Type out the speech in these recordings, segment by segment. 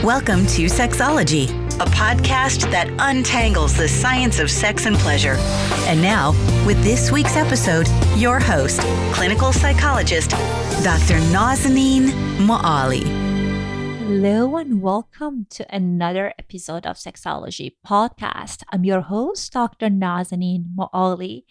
Welcome to Sexology, a podcast that untangles the science of sex and pleasure. And now, with this week's episode, your host, clinical psychologist, Dr. Nazanin Moali. Hello and welcome to another episode of Sexology Podcast. I'm your host, Dr. Nazanin Moali.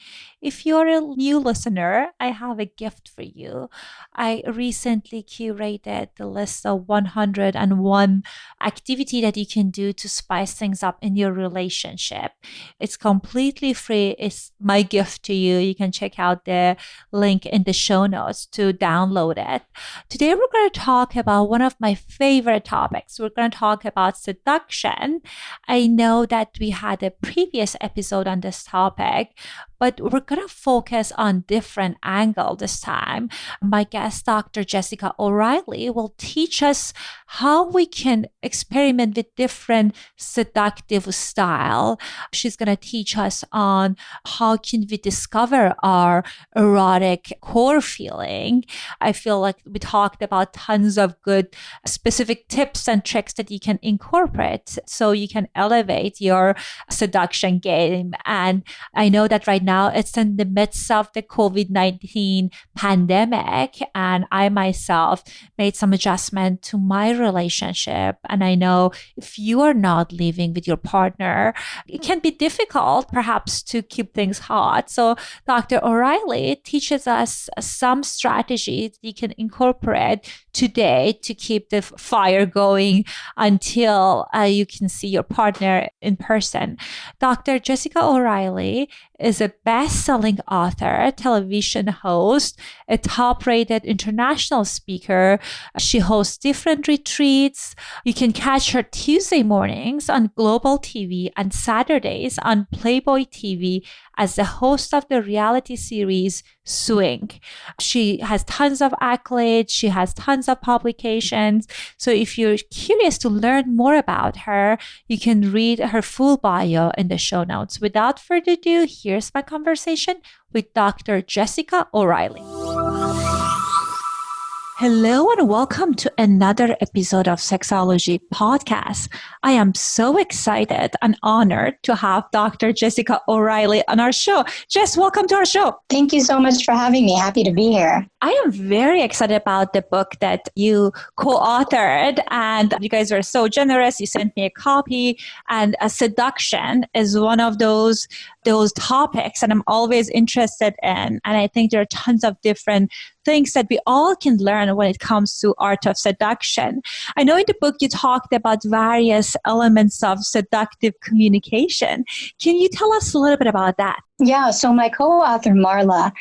If you're a new listener, I have a gift for you. I recently curated the list of 101 activity that you can do to spice things up in your relationship. It's completely free. It's my gift to you. You can check out the link in the show notes to download it. Today, we're going to talk about one of my favorite topics. We're going to talk about seduction. I know that we had a previous episode on this topic, but we're going to focus on different angle this time. My guest, Dr. Jessica O Reilly, will teach us how we can experiment with different seductive style. She's going to teach us on how can we discover our erotic core feeling. I feel like we talked about tons of good specific tips and tricks that you can incorporate so you can elevate your seduction game. And I know that right now it's in the midst of the COVID-19 pandemic, and I myself made some adjustment to my relationship. And I know if you are not living with your partner, it can be difficult perhaps to keep things hot. So Dr. O'Reilly teaches us some strategies you can incorporate today to keep the fire going until you can see your partner in person. Dr. Jessica O'Reilly is a best-selling author, television host, a top-rated international speaker. She hosts different retreats. You can catch her Tuesday mornings on Global TV and Saturdays on Playboy TV as the host of the reality series Swing. She has tons of accolades. She has tons of publications. So if you're curious to learn more about her, you can read her full bio in the show notes. Without further ado, here's my conversation with Dr. Jessica O'Reilly. Hello and welcome to another episode of Sexology Podcast. I am so excited and honored to have Dr. Jessica O'Reilly on our show. Jess, welcome to our show. Thank you so much for having me. Happy to be here. I am very excited about the book that you co-authored, and you guys were so generous. You sent me a copy, and seduction is one of those topics that I'm always interested in. And I think there are tons of different things that we all can learn when it comes to art of seduction. I know in the book you talked about various elements of seductive communication. Can you tell us a little bit about that? Yeah, so my co-author Marla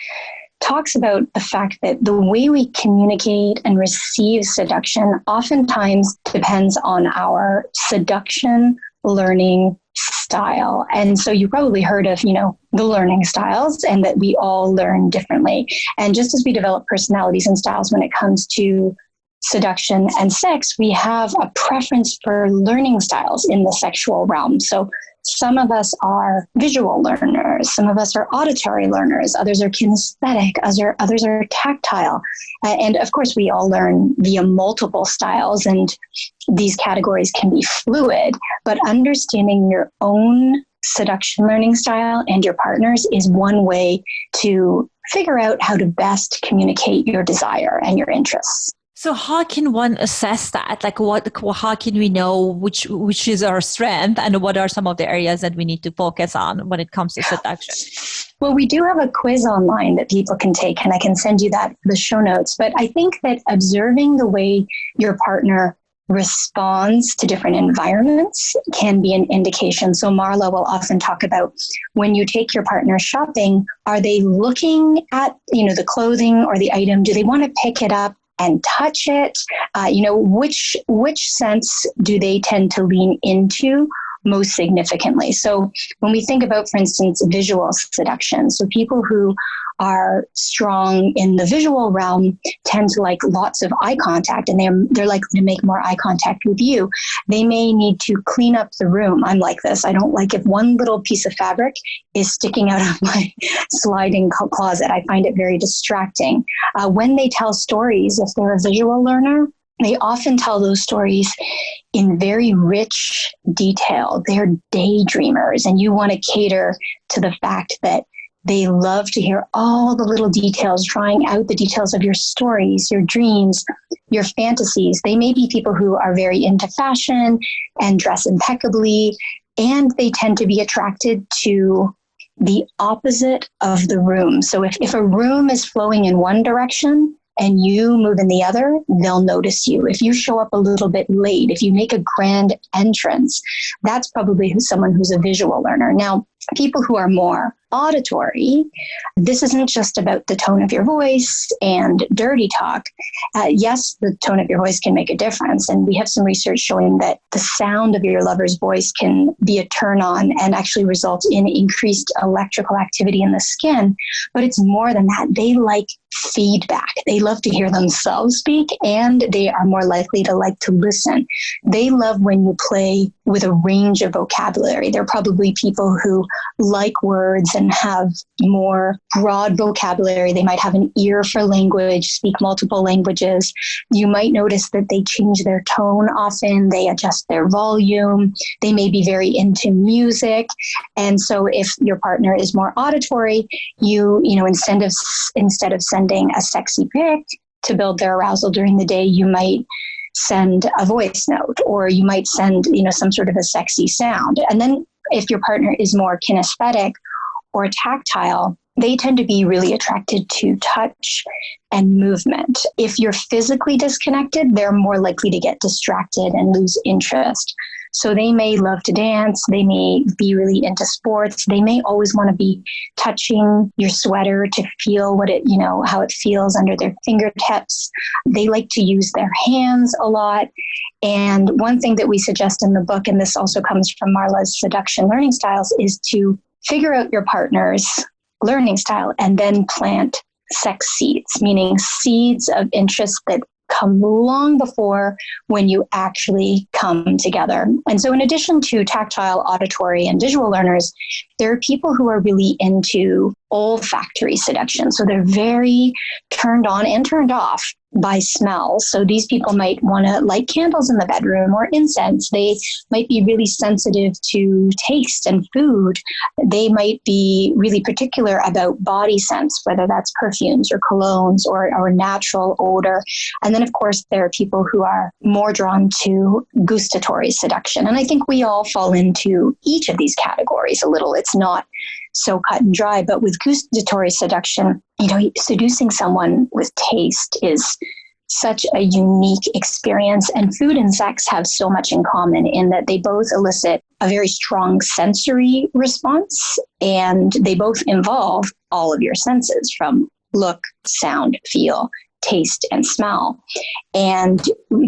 talks about the fact that the way we communicate and receive seduction oftentimes depends on our seduction learning style. And so you probably heard of, the learning styles, and that we all learn differently. And just as we develop personalities and styles when it comes to seduction and sex, we have a preference for learning styles in the sexual realm. So some of us are visual learners, some of us are auditory learners, others are kinesthetic, others are tactile. And of course, we all learn via multiple styles, and these categories can be fluid, but understanding your own seduction learning style and your partner's is one way to figure out how to best communicate your desire and your interests. So how can one assess that? Like how can we know which is our strength and what are some of the areas that we need to focus on when it comes to seduction? Well, we do have a quiz online that people can take, and I can send you that in the show notes. But I think that observing the way your partner responds to different environments can be an indication. So Marla will often talk about when you take your partner shopping, are they looking at, the clothing or the item? Do they want to pick it up and touch it? Which sense do they tend to lean into most significantly? So when we think about, for instance, visual seduction, so people who are strong in the visual realm tend to like lots of eye contact, and they're likely to make more eye contact with you. They may need to clean up the room. I'm like this. I don't like if one little piece of fabric is sticking out of my sliding closet. I find it very distracting. When they tell stories, if they're a visual learner, they often tell those stories in very rich detail. They're daydreamers, and you want to cater to the fact that they love to hear all the little details, drawing out the details of your stories, your dreams, your fantasies. They may be people who are very into fashion and dress impeccably, and they tend to be attracted to the opposite of the room. So if a room is flowing in one direction and you move in the other, they'll notice you. If you show up a little bit late, if you make a grand entrance, that's probably someone who's a visual learner. Now, people who are more auditory, this isn't just about the tone of your voice and dirty talk. Yes, the tone of your voice can make a difference. And we have some research showing that the sound of your lover's voice can be a turn on and actually result in increased electrical activity in the skin. But it's more than that. They like feedback. They love to hear themselves speak, and they are more likely to like to listen. They love when you play with a range of vocabulary. They're probably people who like words and have more broad vocabulary. They might have an ear for language, speak multiple languages. You might notice that they change their tone often. They adjust their volume. They may be very into music. And so if your partner is more auditory, you know, instead of sending a sexy pic to build their arousal during the day, you might send a voice note, or you might send, you know, some sort of a sexy sound. And then if your partner is more kinesthetic or tactile, they tend to be really attracted to touch and movement. If you're physically disconnected, they're more likely to get distracted and lose interest. So they may love to dance. They may be really into sports. They may always want to be touching your sweater to feel what it, you know, how it feels under their fingertips. They like to use their hands a lot. And one thing that we suggest in the book, and this also comes from Marla's Seduction learning styles, is to figure out your partner's learning style and then plant sex seeds, meaning seeds of interest that come long before when you actually come together. And so in addition to tactile, auditory, and visual learners, there are people who are really into olfactory seduction. So they're very turned on and turned off by smell. So these people might want to light candles in the bedroom or incense. They might be really sensitive to taste and food. They might be really particular about body scents, whether that's perfumes or colognes or natural odor. And then, of course, there are people who are more drawn to gustatory seduction. And I think we all fall into each of these categories a little. It's not so cut and dry, but with gustatory seduction, you know, seducing someone with taste is such a unique experience. And food and sex have so much in common in that they both elicit a very strong sensory response, and they both involve all of your senses from look, sound, feel, taste, and smell. And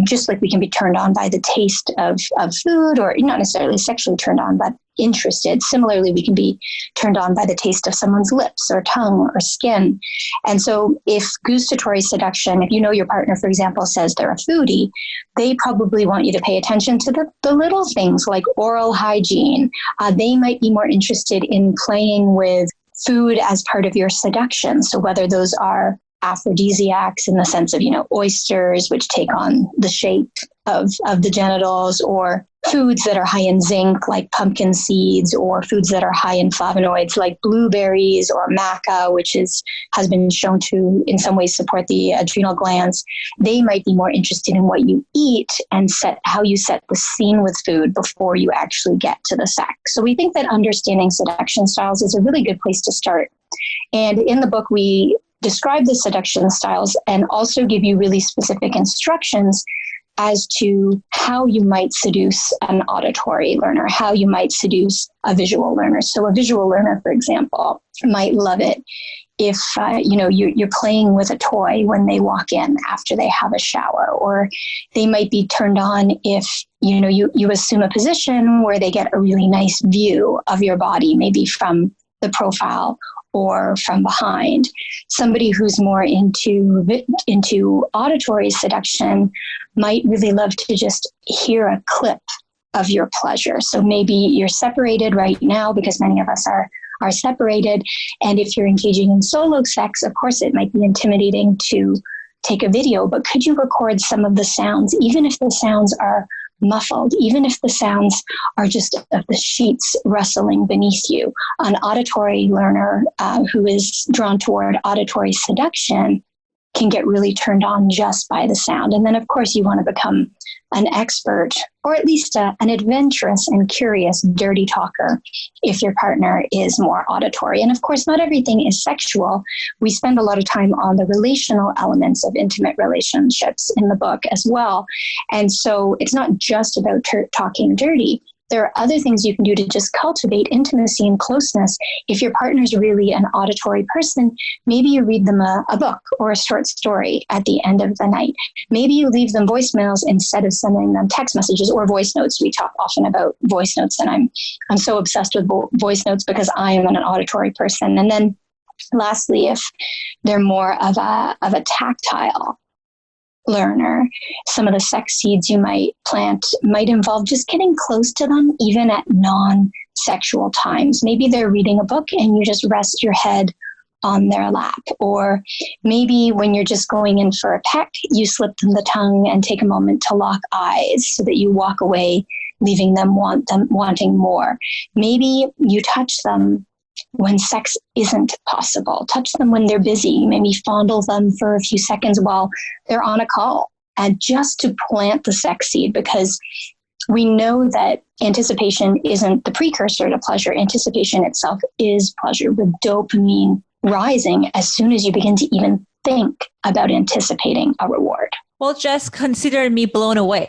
just like we can be turned on by the taste of food, or not necessarily sexually turned on, but interested. Similarly, we can be turned on by the taste of someone's lips or tongue or skin. And so if gustatory seduction, if you know your partner, for example, says they're a foodie, they probably want you to pay attention to the little things like oral hygiene. They might be more interested in playing with food as part of your seduction. So whether those are aphrodisiacs in the sense of, you know, oysters, which take on the shape of the genitals, or foods that are high in zinc, like pumpkin seeds, or foods that are high in flavonoids, like blueberries or maca, which has been shown to, in some ways, support the adrenal glands. They might be more interested in what you eat and how you set the scene with food before you actually get to the sex. So we think that understanding seduction styles is a really good place to start. And in the book, we describe the seduction styles and also give you really specific instructions as to how you might seduce an auditory learner, how you might seduce a visual learner. So a visual learner, for example, might love it if you're playing with a toy when they walk in after they have a shower, or they might be turned on if you assume a position where they get a really nice view of your body, maybe from the profile or from behind. Somebody who's more into auditory seduction might really love to just hear a clip of your pleasure. So maybe you're separated right now, because many of us are separated. And if you're engaging in solo sex, of course, it might be intimidating to take a video, but could you record some of the sounds, even if the sounds are muffled, even if the sounds are just of the sheets rustling beneath you? An auditory learner who is drawn toward auditory seduction can get really turned on just by the sound. And then, of course, you want to become an expert, or at least an adventurous and curious dirty talker if your partner is more auditory. And of course, not everything is sexual. We spend a lot of time on the relational elements of intimate relationships in the book as well. And so it's not just about talking dirty. There are other things you can do to just cultivate intimacy and closeness. If your partner's really an auditory person, maybe you read them a book or a short story at the end of the night. Maybe you leave them voicemails instead of sending them text messages or voice notes. We talk often about voice notes, and I'm so obsessed with voice notes because I am an auditory person. And then lastly, if they're more of a tactile learner, some of the sex seeds you might plant might involve just getting close to them, even at non-sexual times. Maybe they're reading a book and you just rest your head on their lap. Or maybe when you're just going in for a peck, you slip them the tongue and take a moment to lock eyes so that you walk away, leaving them wanting more. Maybe you touch them when sex isn't possible. Touch them when they're busy. Maybe fondle them for a few seconds while they're on a call, and just to plant the sex seed, because we know that anticipation isn't the precursor to pleasure. Anticipation itself is pleasure, with dopamine rising as soon as you begin to even think about anticipating a reward. Well, just consider me blown away.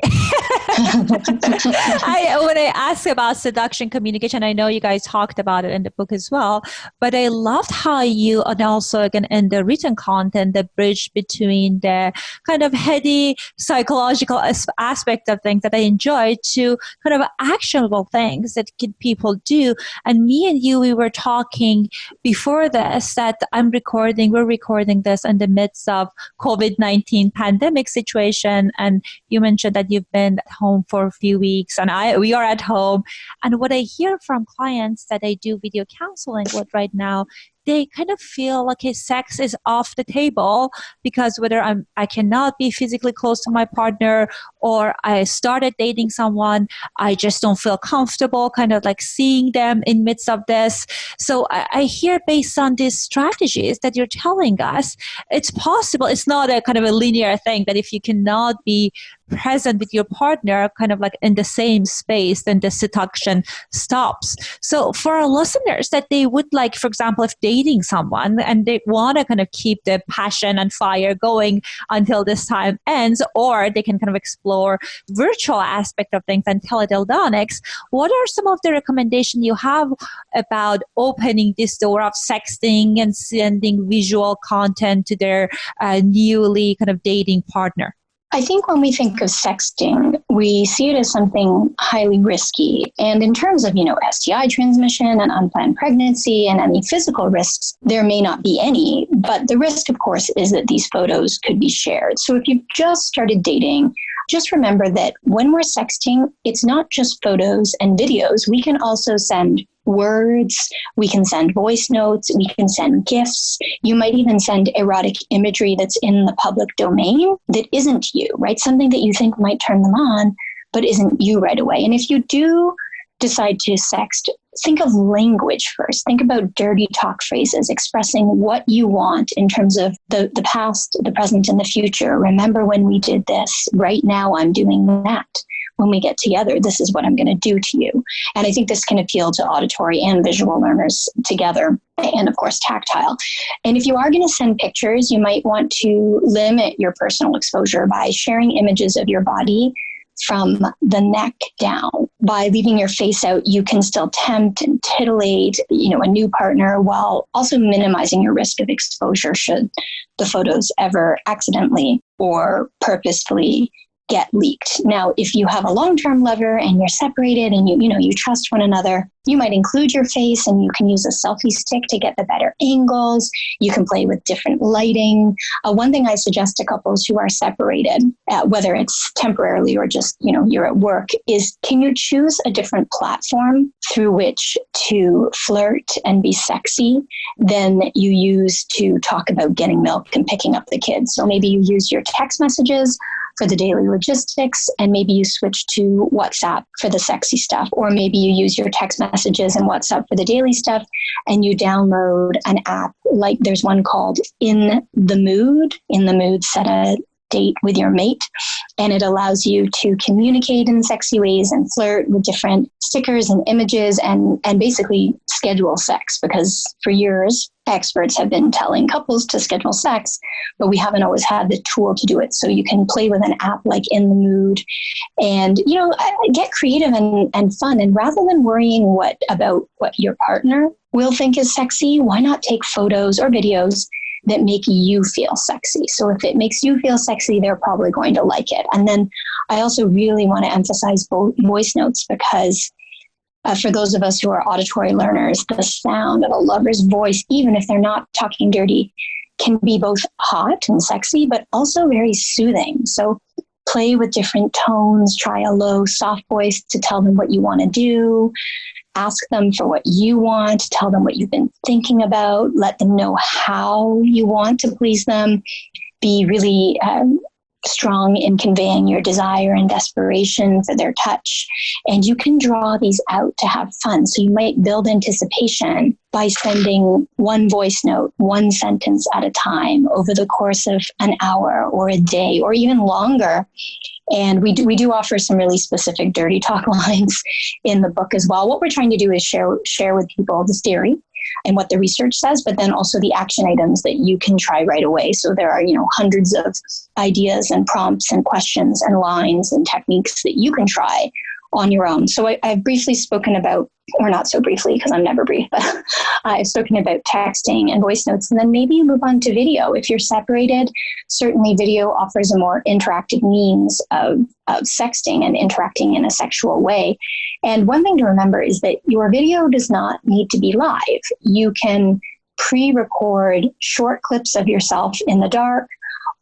When I asked about seduction communication, I know you guys talked about it in the book as well, but I loved how you, and also again in the written content, the bridge between the kind of heady psychological aspect of things that I enjoyed to kind of actionable things that people do. And me and you, we were talking before this that we're recording this in the midst of COVID-19 pandemic situation. And you mentioned that you've been at home for a few weeks, and we are at home. And what I hear from clients that I do video counseling with right now, they kind of feel like sex is off the table because whether I cannot be physically close to my partner, or I started dating someone, I just don't feel comfortable kind of like seeing them in midst of this. So I hear, based on these strategies that you're telling us, it's possible. It's not a kind of a linear thing that if you cannot be present with your partner kind of like in the same space, then the seduction stops. So for our listeners that they would like, for example, if dating someone and they want to kind of keep the passion and fire going until this time ends, or they can kind of explore virtual aspect of things and teledildonics, what are some of the recommendations you have about opening this door of sexting and sending visual content to their newly kind of dating partner? I think when we think of sexting, we see it as something highly risky. And in terms of, STI transmission and unplanned pregnancy and any physical risks, there may not be any. But the risk, of course, is that these photos could be shared. So if you've just started dating, just remember that when we're sexting, it's not just photos and videos. We can also send words, we can send voice notes, we can send GIFs. You might even send erotic imagery that's in the public domain that isn't you, right? Something that you think might turn them on, but isn't you right away. And if you do decide to sext, think of language first. Think about dirty talk phrases expressing what you want in terms of the past, the present, and the future. Remember when we did this? Right now I'm doing that. When we get together, this is what I'm going to do to you. And I think this can appeal to auditory and visual learners together, and of course, tactile. And if you are going to send pictures, you might want to limit your personal exposure by sharing images of your body from the neck down. By leaving your face out, you can still tempt and titillate, a new partner, while also minimizing your risk of exposure should the photos ever accidentally or purposefully get leaked. Now, if you have a long-term lover and you're separated and you trust one another, you might include your face and you can use a selfie stick to get the better angles. You can play with different lighting. One thing I suggest to couples who are separated, whether it's temporarily or just, you're at work, is can you choose a different platform through which to flirt and be sexy than you use to talk about getting milk and picking up the kids? So maybe you use your text messages for the daily logistics, and maybe you switch to WhatsApp for the sexy stuff, or maybe you use your text messages and WhatsApp for the daily stuff, and you download an app, like there's one called In the Mood. In the Mood, set a date with your mate, and it allows you to communicate in sexy ways and flirt with different stickers and images and basically schedule sex, because for years experts have been telling couples to schedule sex, but we haven't always had the tool to do it. So you can play with an app like In the Mood and, get creative and fun. And rather than worrying about what your partner will think is sexy, why not take photos or videos that make you feel sexy? So if it makes you feel sexy, they're probably going to like it. And then I also really want to emphasize voice notes, because for those of us who are auditory learners, the sound of a lover's voice, even if they're not talking dirty, can be both hot and sexy, but also very soothing. So play with different tones, try a low, soft voice to tell them what you want to do. Ask them for what you want, tell them what you've been thinking about, let them know how you want to please them. Be really strong in conveying your desire and desperation for their touch. And you can draw these out to have fun. So you might build anticipation by sending one voice note, one sentence at a time over the course of an hour or a day or even longer. And we do offer some really specific dirty talk lines in the book as well. What we're trying to do is share with people this theory and what the research says, but then also the action items that you can try right away. So there are, hundreds of ideas and prompts and questions and lines and techniques that you can try on your own. So I've briefly spoken about, or not so briefly because I'm never brief, but I've spoken about texting and voice notes, and then maybe you move on to video. If you're separated, certainly video offers a more interactive means of sexting and interacting in a sexual way. And one thing to remember is that your video does not need to be live. You can pre-record short clips of yourself in the dark,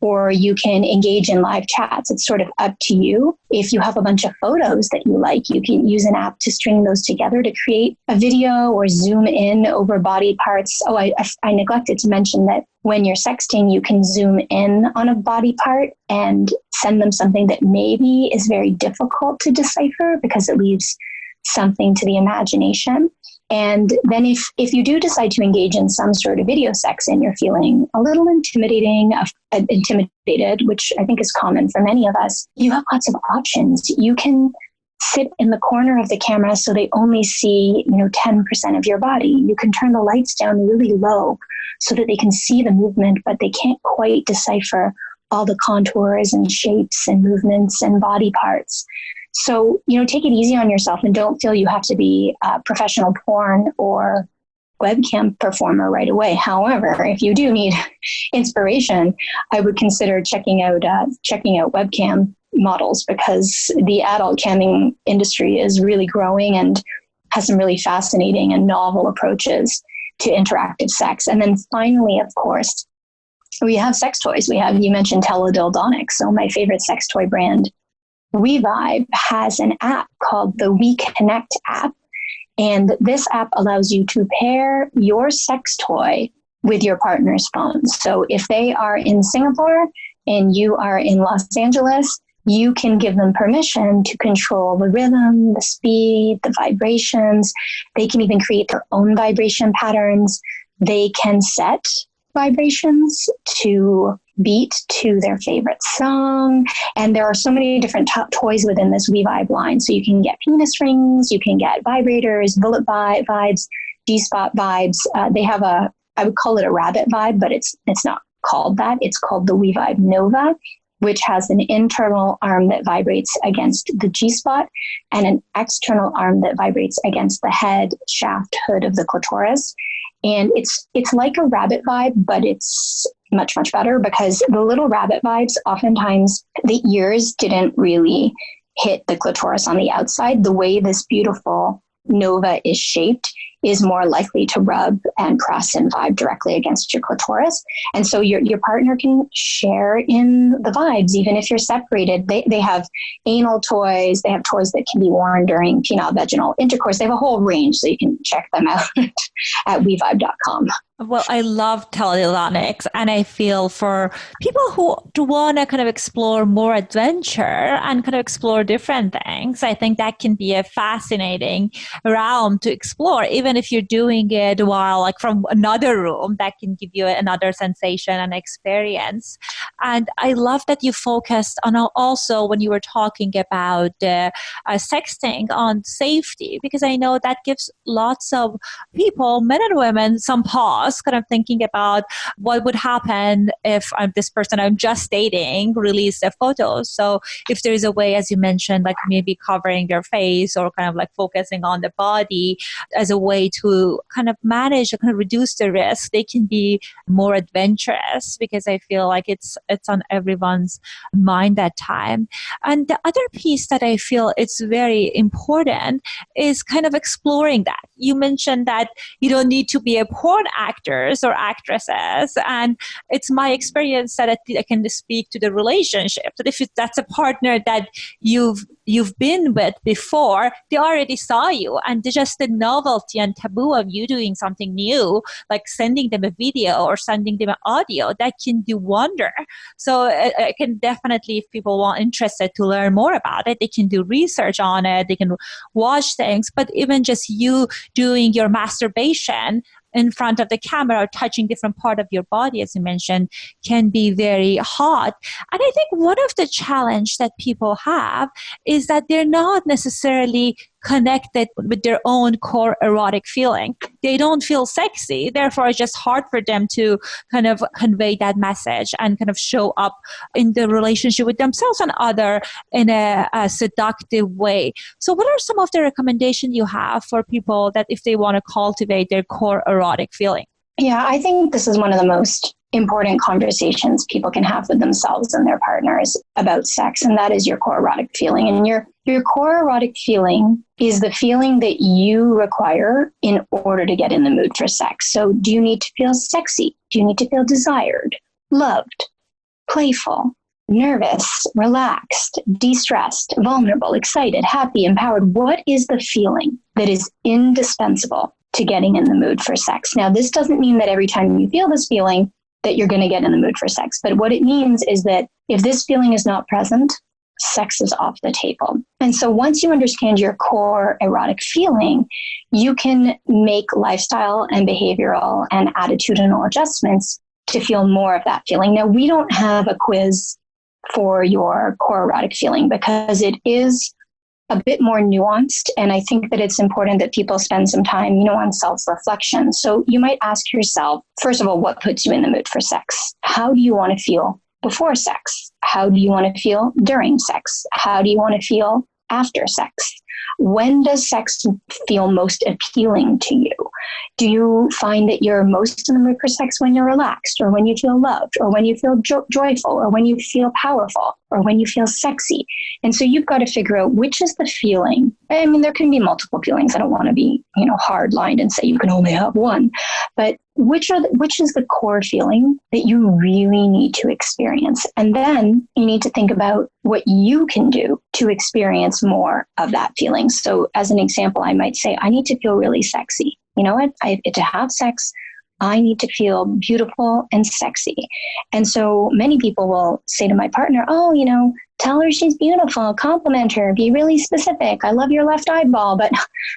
or you can engage in live chats. It's sort of up to you. If you have a bunch of photos that you like, you can use an app to string those together to create a video or zoom in over body parts. Oh, I neglected to mention that when you're sexting, you can zoom in on a body part and send them something that maybe is very difficult to decipher because it leaves something to the imagination. And then if you do decide to engage in some sort of video sex and you're feeling a little intimidated, which I think is common for many of us, you have lots of options. You can sit in the corner of the camera so they only see, 10% of your body. You can turn the lights down really low so that they can see the movement, but they can't quite decipher all the contours and shapes and movements and body parts. So, take it easy on yourself and don't feel you have to be a professional porn or webcam performer right away. However, if you do need inspiration, I would consider checking out webcam models, because the adult camming industry is really growing and has some really fascinating and novel approaches to interactive sex. And then finally, of course, we have sex toys. You mentioned teledildonics. So my favorite sex toy brand, WeVibe, has an app called the WeConnect app. And this app allows you to pair your sex toy with your partner's phone. So if they are in Singapore and you are in Los Angeles, you can give them permission to control the rhythm, the speed, the vibrations. They can even create their own vibration patterns. They can set vibrations to beat to their favorite song. And there are so many different toys within this WeVibe line. So you can get penis rings, you can get vibrators, bullet vibes, G-spot vibes. They have I would call it a rabbit vibe, but it's not called that. It's called the WeVibe Nova, which has an internal arm that vibrates against the G-spot and an external arm that vibrates against the head, shaft, hood of the clitoris. And it's like a rabbit vibe, but it's much, much better, because the little rabbit vibes, oftentimes the ears didn't really hit the clitoris on the outside. The way this beautiful nova is shaped is more likely to rub and press and vibe directly against your clitoris. And so your partner can share in the vibes, even if you're separated. They have anal toys. They have toys that can be worn during penile-vaginal intercourse. They have a whole range, so you can check them out at wevibe.com. Well, I love teledildonics, and I feel for people who want to kind of explore more adventure and kind of explore different things, I think that can be a fascinating realm to explore, even if you're doing it while like from another room. That can give you another sensation and experience. And I love that you focused on also when you were talking about sexting on safety, because I know that gives lots of people, men and women, some pause, kind of thinking about what would happen if this person I'm just dating released their photos. So if there's a way, as you mentioned, like maybe covering their face or kind of like focusing on the body as a way to kind of manage or kind of reduce the risk, they can be more adventurous, because I feel like it's on everyone's mind at time. And the other piece that I feel it's very important is kind of exploring that. You mentioned that you don't need to be a porn actors or actresses, and it's my experience that I can speak to the relationship, that if that's a partner that you've been with before, they already saw you, and just the novelty and taboo of you doing something new, like sending them a video or sending them an audio, that can do wonder. So I can definitely, if people are interested to learn more about it, they can do research on it, they can watch things. But even just you doing your masturbation in front of the camera or touching different part of your body, as you mentioned, can be very hot. And I think one of the challenge that people have is that they're not necessarily connected with their own core erotic feeling. They don't feel sexy. Therefore, it's just hard for them to kind of convey that message and kind of show up in the relationship with themselves and other in a seductive way. So what are some of the recommendations you have for people that if they want to cultivate their core erotic feeling? Yeah, I think this is one of the most important conversations people can have with themselves and their partners about sex, and that is your core erotic feeling. And your core erotic feeling is the feeling that you require in order to get in the mood for sex. So do you need to feel sexy? Do you need to feel desired, loved, playful, nervous, relaxed, de-stressed, vulnerable, excited, happy, empowered? What is the feeling that is indispensable to getting in the mood for sex? Now, this doesn't mean that every time you feel this feeling that you're going to get in the mood for sex. But what it means is that if this feeling is not present, sex is off the table. And so once you understand your core erotic feeling, you can make lifestyle and behavioral and attitudinal adjustments to feel more of that feeling. Now, we don't have a quiz for your core erotic feeling because it is a bit more nuanced. And I think that it's important that people spend some time, on self-reflection. So you might ask yourself, first of all, what puts you in the mood for sex? How do you want to feel before sex? How do you want to feel during sex? How do you want to feel after sex? When does sex feel most appealing to you? Do you find that you're most in the mood for sex when you're relaxed, or when you feel loved, or when you feel joyful, or when you feel powerful, or when you feel sexy? And so you've got to figure out which is the feeling. I mean, there can be multiple feelings. I don't want to be, hard-lined and say you can only have one. But which is the core feeling that you really need to experience? And then you need to think about what you can do to experience more of that feeling. So as an example, I might say, I need to feel really sexy. You know what? To have sex, I need to feel beautiful and sexy. And so many people will say to my partner, tell her she's beautiful, compliment her, be really specific. I love your left eyeball. But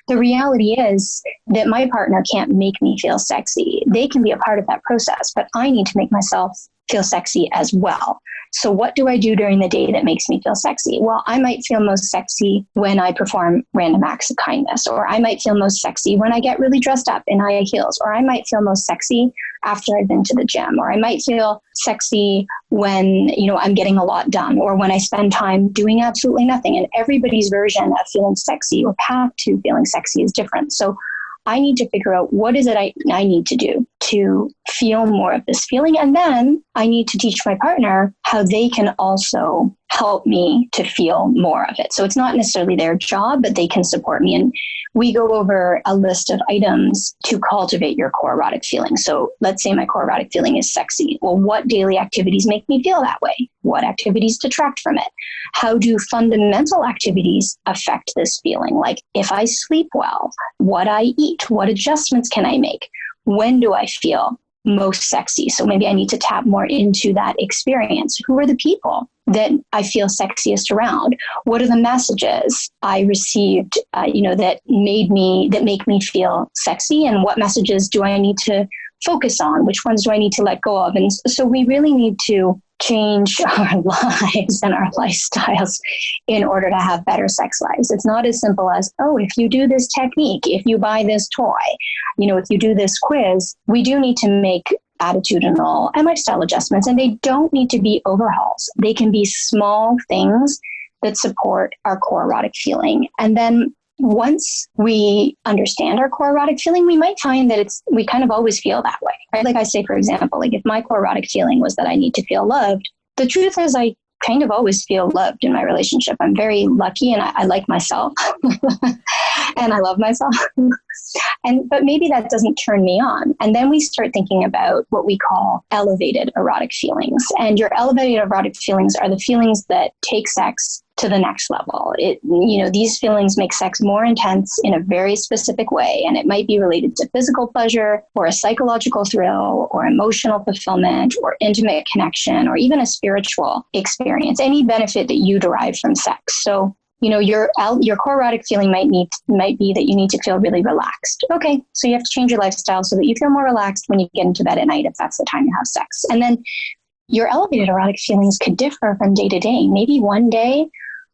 the reality is that my partner can't make me feel sexy. They can be a part of that process, but I need to make myself feel sexy as well. So what do I do during the day that makes me feel sexy? Well, I might feel most sexy when I perform random acts of kindness, or I might feel most sexy when I get really dressed up in high heels, or I might feel most sexy after I've been to the gym, or I might feel sexy when, I'm getting a lot done, or when I spend time doing absolutely nothing. And everybody's version of feeling sexy or path to feeling sexy is different. So I need to figure out what is it I need to do to feel more of this feeling. And then I need to teach my partner how they can also help me to feel more of it. So it's not necessarily their job, but they can support me. And we go over a list of items to cultivate your core erotic feeling. So let's say my core erotic feeling is sexy. Well, what daily activities make me feel that way? What activities detract from it? How do fundamental activities affect this feeling? Like if I sleep well, what I eat, what adjustments can I make? When do I feel most sexy? So maybe I need to tap more into that experience. Who are the people that I feel sexiest around? What are the messages I received, that make me feel sexy? And what messages do I need to focus on? Which ones do I need to let go of? And so we really need to change our lives and our lifestyles in order to have better sex lives. It's not as simple as, oh, if you do this technique, if you buy this toy, if you do this quiz. We do need to make attitudinal and lifestyle adjustments, and they don't need to be overhauls. They can be small things that support our core erotic feeling. And then once we understand our core erotic feeling, we might find that we kind of always feel that way, right? Like I say, for example, like if my core erotic feeling was that I need to feel loved, the truth is I kind of always feel loved in my relationship. I'm very lucky and I like myself and I love myself. But maybe that doesn't turn me on. And then we start thinking about what we call elevated erotic feelings. And your elevated erotic feelings are the feelings that take sex to the next level. These feelings make sex more intense in a very specific way. And it might be related to physical pleasure or a psychological thrill or emotional fulfillment or intimate connection or even a spiritual experience, any benefit that you derive from sex. So, your core erotic feeling might be that you need to feel really relaxed. Okay, so you have to change your lifestyle so that you feel more relaxed when you get into bed at night, if that's the time you have sex. And then your elevated erotic feelings could differ from day to day. Maybe one day,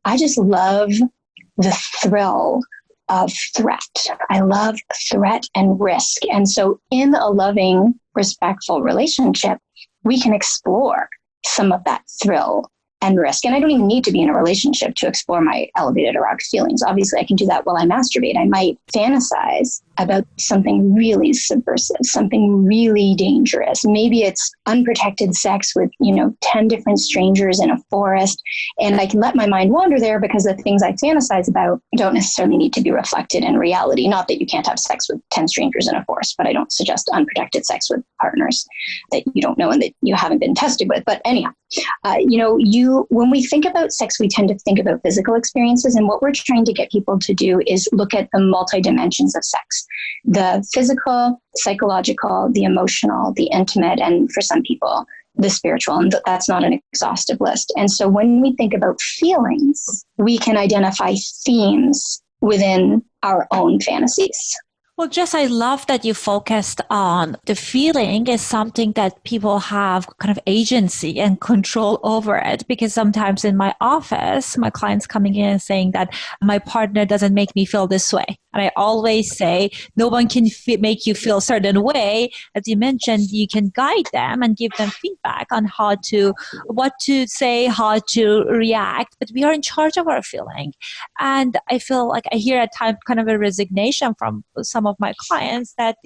I just love the thrill of threat. I love threat and risk. And so in a loving, respectful relationship, we can explore some of that thrill and risk. And I don't even need to be in a relationship to explore my elevated erotic feelings. Obviously, I can do that while I masturbate. I might fantasize about something really subversive, something really dangerous. Maybe it's unprotected sex with, 10 different strangers in a forest. And I can let my mind wander there because the things I fantasize about don't necessarily need to be reflected in reality. Not that you can't have sex with 10 strangers in a forest, but I don't suggest unprotected sex with partners that you don't know and that you haven't been tested with. But anyhow, when we think about sex, we tend to think about physical experiences. And what we're trying to get people to do is look at the multi-dimensions of sex, the physical, psychological, the emotional, the intimate, and for some people, the spiritual. And that's not an exhaustive list. And so when we think about feelings, we can identify themes within our own fantasies. Well, Jess, I love that you focused on the feeling is something that people have kind of agency and control over it. Because sometimes in my office, my clients coming in and saying that my partner doesn't make me feel this way. And I always say, no one can make you feel a certain way. As you mentioned, you can guide them and give them feedback on what to say, how to react. But we are in charge of our feeling. And I feel like I hear at times kind of a resignation from some of my clients that,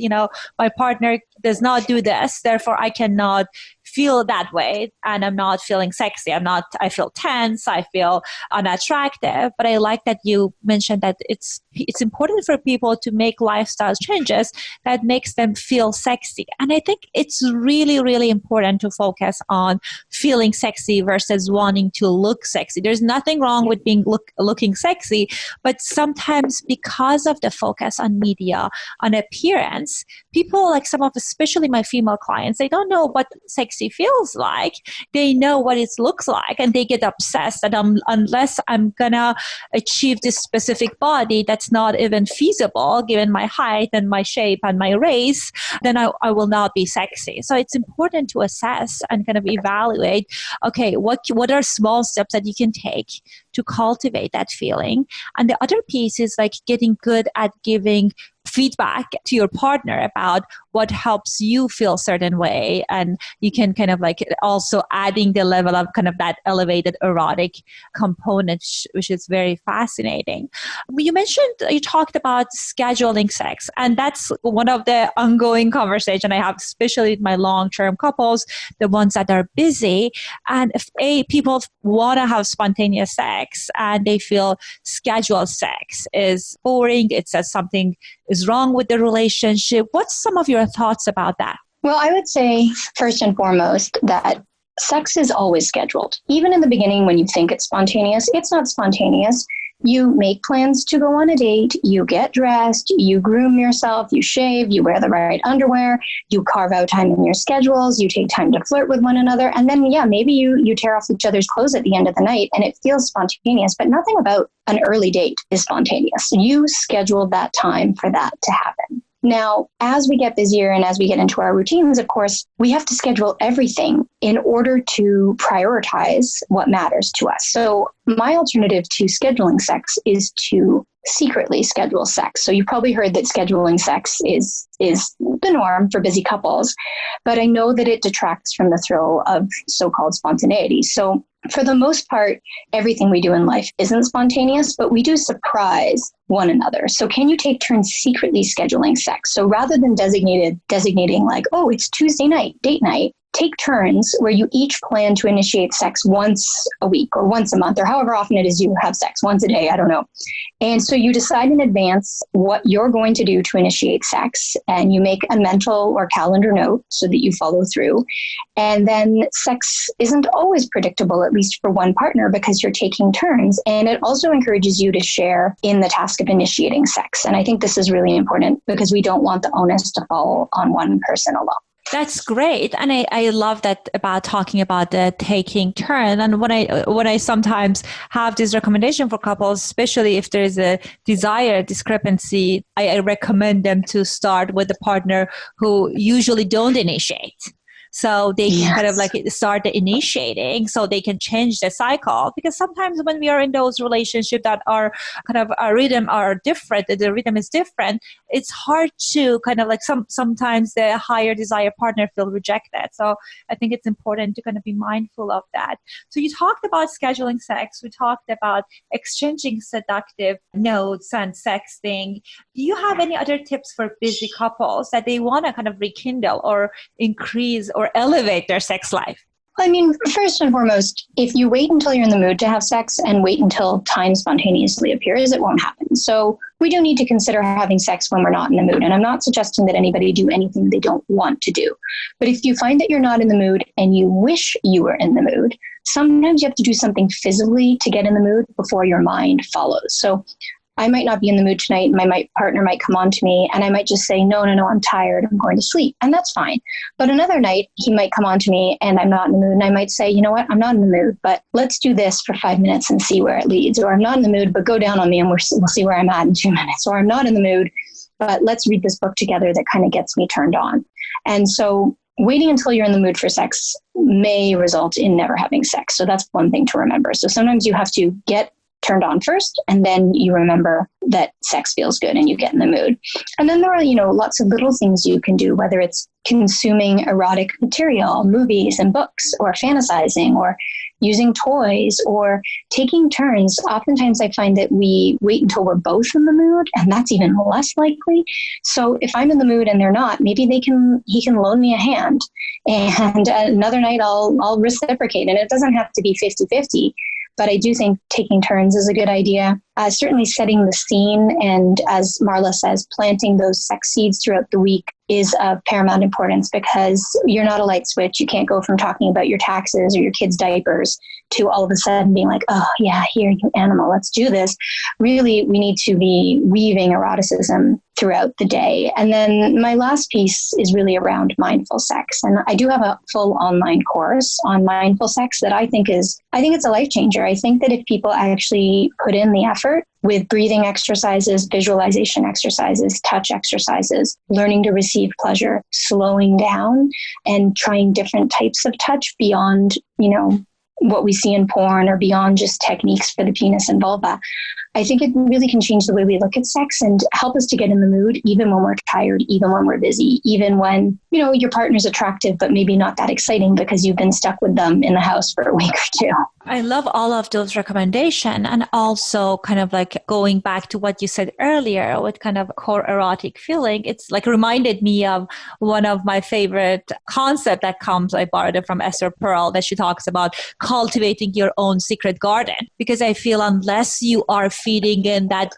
my partner does not do this, therefore I cannot feel that way and I'm not feeling sexy. I feel tense, I feel unattractive. But I like that you mentioned that it's important for people to make lifestyle changes that makes them feel sexy. And I think it's really, really important to focus on feeling sexy versus wanting to look sexy. There's nothing wrong with being looking sexy, but sometimes because of the focus on media, on appearance, people like especially my female clients, they don't know what sexy feels like. They know what it looks like and they get obsessed that unless I'm gonna achieve this specific body that's not even feasible given my height and my shape and my race, then I will not be sexy. So it's important to assess and kind of evaluate, okay, what are small steps that you can take to cultivate that feeling? And the other piece is like getting good at giving feedback to your partner about what helps you feel a certain way. And you can kind of like also adding the level of kind of that elevated erotic component, which is very fascinating. You talked about scheduling sex, and that's one of the ongoing conversation I have, especially with my long-term couples, the ones that are busy. And if people want to have spontaneous sex and they feel scheduled sex is boring, it says something is wrong with the relationship. What's some of your thoughts about that? Well, I would say first and foremost that sex is always scheduled. Even in the beginning, when you think it's spontaneous, it's not spontaneous. You make plans to go on a date, you get dressed, you groom yourself, you shave, you wear the right underwear, you carve out time in your schedules, you take time to flirt with one another. And then, maybe you tear off each other's clothes at the end of the night and it feels spontaneous, but nothing about an early date is spontaneous. You scheduled that time for that to happen. Now, as we get busier and as we get into our routines, of course, we have to schedule everything in order to prioritize what matters to us. So my alternative to scheduling sex is to secretly schedule sex. So you've probably heard that scheduling sex is the norm for busy couples, but I know that it detracts from the thrill of so-called spontaneity. So for the most part, everything we do in life isn't spontaneous, but we do surprise one another. So can you take turns secretly scheduling sex? So rather than designating like, oh, it's Tuesday night, date night, take turns where you each plan to initiate sex once a week or once a month or however often it is you have sex, once a day, I don't know. And so you decide in advance what you're going to do to initiate sex, and you make a mental or calendar note so that you follow through. And then sex isn't always predictable, at least for one partner, because you're taking turns. And it also encourages you to share in the task of initiating sex. And I think this is really important because we don't want the onus to fall on one person alone. That's great. And I love that about talking about the taking turn. And when I sometimes have this recommendation for couples, especially if there is a desire discrepancy, I recommend them to start with a partner who usually don't initiate. So they can kind of like start the initiating so they can change the cycle. Because sometimes when we are in those relationships that are kind of our rhythm are different, the rhythm is different, it's hard to kind of like sometimes the higher desire partner feel rejected. So I think it's important to kind of be mindful of that. So you talked about scheduling sex. We talked about exchanging seductive notes and sexting. Do you have any other tips for busy couples that they want to kind of rekindle or increase or elevate their sex life? I mean, first and foremost, if you wait until you're in the mood to have sex and wait until time spontaneously appears, it won't happen. So we do need to consider having sex when we're not in the mood. And I'm not suggesting that anybody do anything they don't want to do. But if you find that you're not in the mood and you wish you were in the mood, sometimes you have to do something physically to get in the mood before your mind follows. So I might not be in the mood tonight. My partner might come on to me and I might just say, no, I'm tired. I'm going to sleep. And that's fine. But another night he might come on to me and I'm not in the mood. And I might say, you know what? I'm not in the mood, but let's do this for 5 minutes and see where it leads. Or I'm not in the mood, but go down on me and we'll see where I'm at in 2 minutes. Or I'm not in the mood, but let's read this book together that kind of gets me turned on. And so waiting until you're in the mood for sex may result in never having sex. So that's one thing to remember. So sometimes you have to get turned on first, and then you remember that sex feels good and you get in the mood. And then there are, lots of little things you can do, whether it's consuming erotic material, movies and books, or fantasizing, or using toys, or taking turns. Oftentimes I find that we wait until we're both in the mood, and that's even less likely. So if I'm in the mood and they're not, maybe he can loan me a hand, and another night I'll reciprocate. And it doesn't have to be 50-50. But I do think taking turns is a good idea. Certainly setting the scene, and as Marla says, planting those sex seeds throughout the week is of paramount importance, because you're not a light switch. You can't go from talking about your taxes or your kids' diapers to all of a sudden being like, oh yeah, here, you animal, let's do this. Really, we need to be weaving eroticism throughout the day. And then my last piece is really around mindful sex. And I do have a full online course on mindful sex that I think it's a life changer. I think that if people actually put in the effort with breathing exercises, visualization exercises, touch exercises, learning to receive pleasure, slowing down, and trying different types of touch beyond, what we see in porn, or beyond just techniques for the penis and vulva, I think it really can change the way we look at sex and help us to get in the mood, even when we're tired, even when we're busy, even when, your partner's attractive, but maybe not that exciting because you've been stuck with them in the house for a week or two. I love all of those recommendations, and also kind of like going back to what you said earlier with kind of core erotic feeling. It's like reminded me of one of my favorite concept that comes, I borrowed it from Esther Pearl, that she talks about cultivating your own secret garden. Because I feel unless you are feeding in that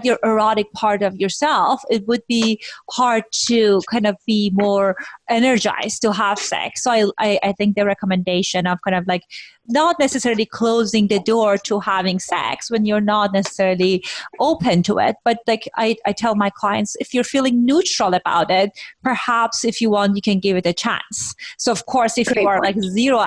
your erotic part of yourself, it would be hard to kind of be more energized to have sex. So I think the recommendation of kind of like not necessarily closing the door to having sex when you're not necessarily open to it. But like I tell my clients, if you're feeling neutral about it, perhaps if you want, you can give it a chance. So of course, if you are like 0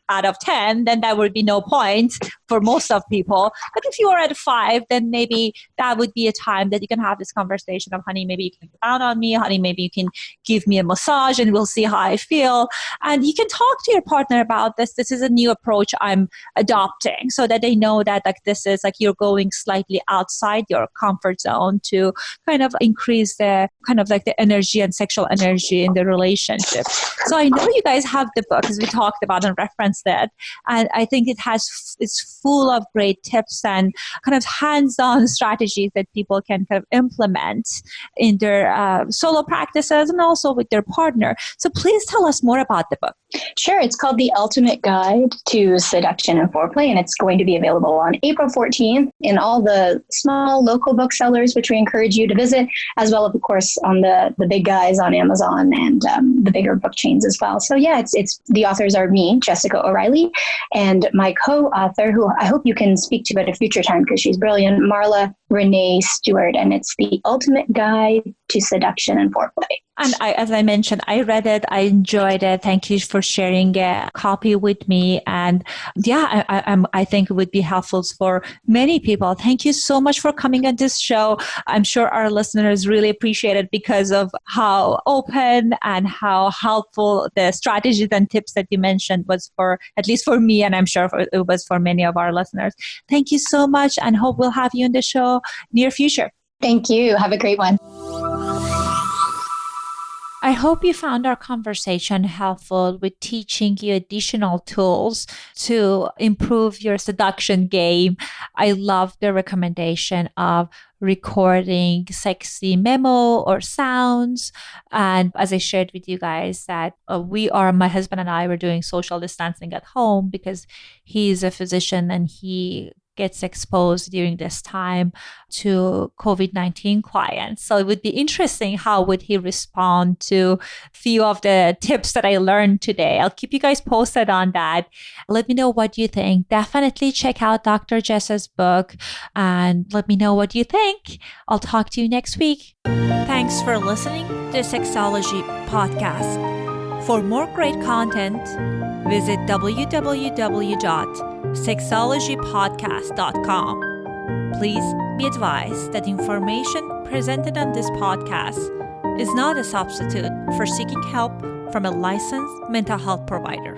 out of 10, then that would be no point for most of people. But if you are at 5, then maybe that would be a time that you can have this conversation of, honey, maybe you can get down on me. Honey, maybe you can give me a massage and we'll see how I feel. And you can talk to your partner about this. This is a new approach I'm adopting, so that they know that like this is like you're going slightly outside your comfort zone to kind of increase the kind of like the energy and sexual energy in the relationship. So I know you guys have the book, as we talked about and referenced it. And I think it's full of great tips and kind of hands-on strategies that people can kind of implement in their solo practices and also with their partner. So please tell us more about the book. Sure. It's called The Ultimate Guide to Seduction and Foreplay, and it's going to be available on April 14th in all the small local booksellers, which we encourage you to visit, as well as, of course, on the big guys on Amazon and the bigger book chains as well. So yeah, it's the authors are me, Jessica O Reilly, and my co-author, who I hope you can speak to at a future time because she's brilliant, Marla Renee Stewart, and it's The Ultimate Guide to Seduction and Foreplay. And as I mentioned, I read it. I enjoyed it. Thank you for sharing a copy with me. And yeah, I think it would be helpful for many people. Thank you so much for coming on this show. I'm sure our listeners really appreciate it because of how open and how helpful the strategies and tips that you mentioned was for, at least for me, and I'm sure it was for many of our listeners. Thank you so much, and hope we'll have you in the show near future. Thank you. Have a great one. I hope you found our conversation helpful with teaching you additional tools to improve your seduction game. I love the recommendation of recording sexy memo or sounds. And as I shared with you guys that my husband and I were doing social distancing at home because he's a physician and he gets exposed during this time to COVID-19 clients. So it would be interesting how would he respond to a few of the tips that I learned today. I'll keep you guys posted on that. Let me know what you think. Definitely check out Dr. Jess's book and let me know what you think. I'll talk to you next week. Thanks for listening to Sexology Podcast. For more great content, visit www.sexologypodcast.com. Please be advised that information presented on this podcast is not a substitute for seeking help from a licensed mental health provider.